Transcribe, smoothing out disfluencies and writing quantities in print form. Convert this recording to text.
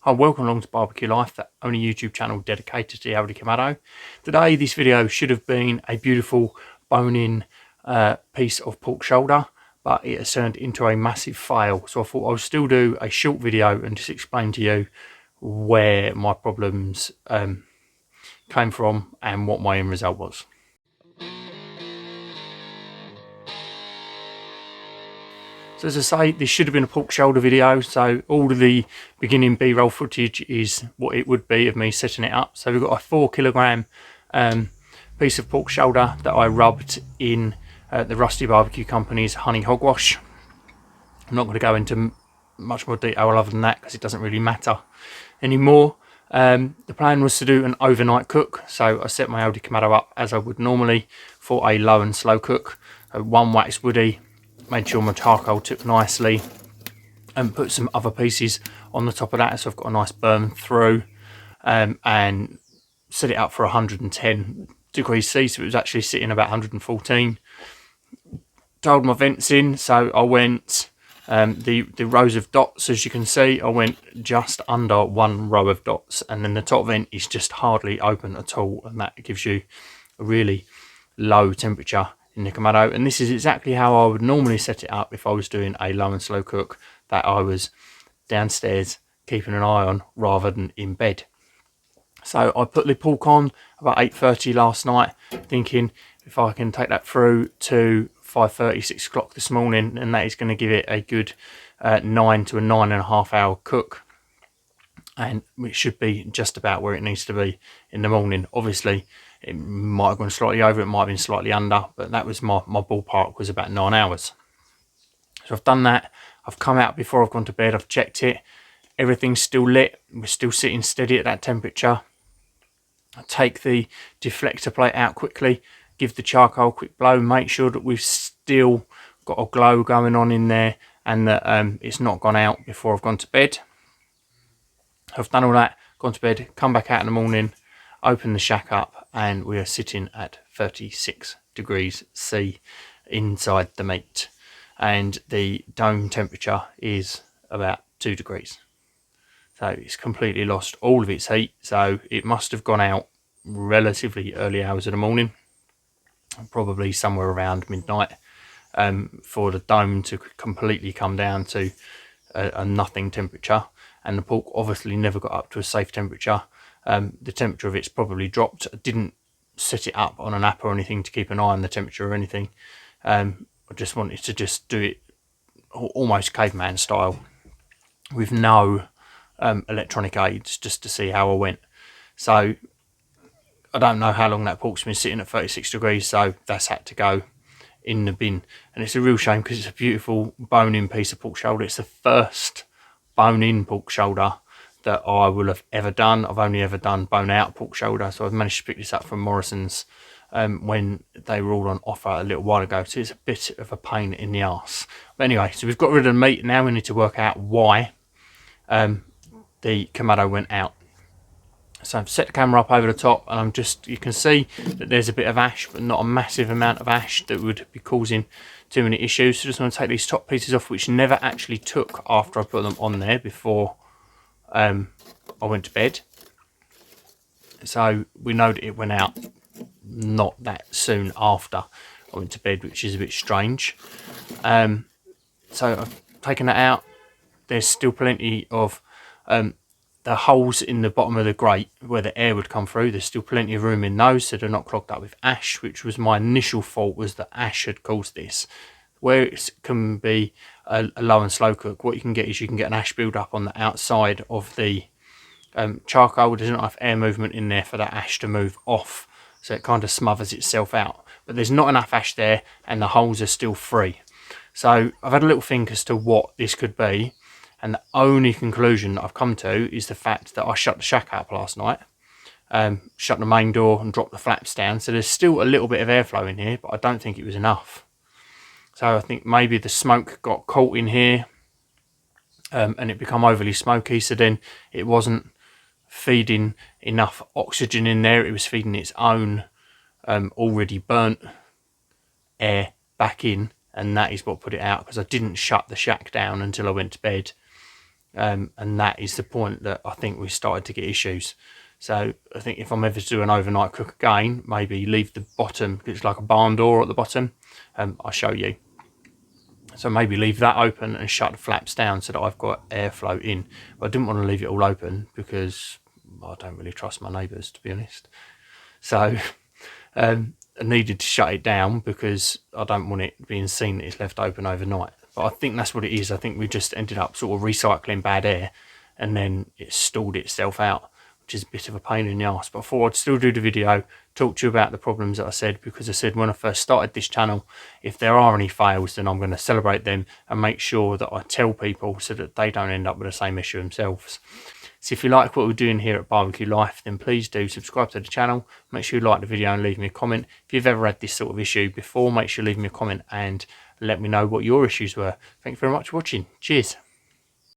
Hi, welcome along to Barbecue Life, the only YouTube channel dedicated to the aldi kamado. Today this video should have been a beautiful bone-in piece of pork shoulder, but it has turned into a massive fail. So I thought I would still do a short video and just explain to you where my problems came from and what my end result was. So as I say, this should have been a pork shoulder video, so all of the beginning B-roll footage is what it would be of me setting it up. So we've got a 4 kilogram piece of pork shoulder that I rubbed in the Rusty Barbecue Company's honey hogwash. I'm not going to go into much more detail other than that because it doesn't really matter anymore. The plan was to do an overnight cook, so I set my aldi kamado up as I would normally for a low and slow cook. One wax Woodie, made sure my charcoal took nicely, and put some other pieces on the top of that so I've got a nice burn through, and set it up for 110 degrees C, so it was actually sitting about 114. Dialed my vents in, so I went the rows of dots, as you can see, I went just under one row of dots, and then the top vent is just hardly open at all, and that gives you a really low temperature in the kamado. And this is exactly how I would normally set it up if I was doing a low and slow cook that I was downstairs keeping an eye on rather than in bed. So I put the pork on about 8:30 last night, thinking if I can take that through to 5:30, 6 o'clock this morning, and that is going to give it a good 9 to a 9.5 hour cook, and it should be just about where it needs to be in the morning. Obviously it might have gone slightly over, it might have been slightly under, but that was my ballpark, was about 9 hours. So I've done that. I've come out before I've gone to bed, I've checked it, everything's still lit, we're still sitting steady at that temperature. I take the deflector plate out quickly, give the charcoal a quick blow, make sure that we've still got a glow going on in there and that it's not gone out before I've gone to bed. I've done all that, gone to bed, come back out in the morning, open the shack up, and we are sitting at 36 degrees C inside the meat, and the dome temperature is about 2 degrees. So it's completely lost all of its heat, so it must have gone out relatively early hours of the morning, probably somewhere around midnight, for the dome to completely come down to a nothing temperature. And the pork obviously never got up to a safe temperature. The temperature of it's probably dropped. I didn't set it up on an app or anything to keep an eye on the temperature or anything. I just wanted to just do it almost caveman style with no electronic aids, just to see how I went. So I don't know how long that pork's been sitting at 36 degrees, so that's had to go in the bin. And it's a real shame because it's a beautiful bone-in piece of pork shoulder. It's the first bone-in pork shoulder that I will have ever done. I've only ever done bone-out pork shoulder, so I've managed to pick this up from Morrison's when they were all on offer a little while ago, so it's a bit of a pain in the arse. But anyway, so we've got rid of the meat. Now we need to work out why the kamado went out. So I've set the camera up over the top, and you can see that there's a bit of ash, but not a massive amount of ash that would be causing too many issues. So just want to take these top pieces off, which never actually took after I put them on there before I went to bed. So we know that it went out not that soon after I went to bed, which is a bit strange. So I've taken that out. There's still plenty of the holes in the bottom of the grate where the air would come through. There's still plenty of room in those, so they're not clogged up with ash, which was my initial fault, was that ash had caused this. Where it can be a low and slow cook, what you can get is you can get an ash build up on the outside of the charcoal. There's not enough air movement in there for that ash to move off, so it kind of smothers itself out. But there's not enough ash there, and the holes are still free. So I've had a little think as to what this could be, and the only conclusion that I've come to is the fact that I shut the shack up last night, shut the main door and dropped the flaps down, so there's still a little bit of airflow in here, but I don't think it was enough. So I think maybe the smoke got caught in here, and it become overly smoky, so then it wasn't feeding enough oxygen in there. It was feeding its own already burnt air back in, and that is what put it out, because I didn't shut the shack down until I went to bed. and that is the point that I think we started to get issues. So I think if I'm ever to do an overnight cook again, maybe leave the bottom, it's like a barn door at the bottom, I'll show you. So maybe leave that open and shut the flaps down so that I've got airflow in. But I didn't want to leave it all open because I don't really trust my neighbours, to be honest. So I needed to shut it down because I don't want it being seen that it's left open overnight. But I think that's what it is. I think we just ended up sort of recycling bad air and then it stalled itself out, which is a bit of a pain in the arse. But I thought I'd still do the video, talk to you about the problems that I said, because I said when I first started this channel, if there are any fails, then I'm going to celebrate them and make sure that I tell people so that they don't end up with the same issue themselves. So if you like what we're doing here at Barbecue Life, then please do subscribe to the channel. Make sure you like the video and leave me a comment. If you've ever had this sort of issue before, make sure you leave me a comment and let me know what your issues were. Thank you very much for watching. Cheers.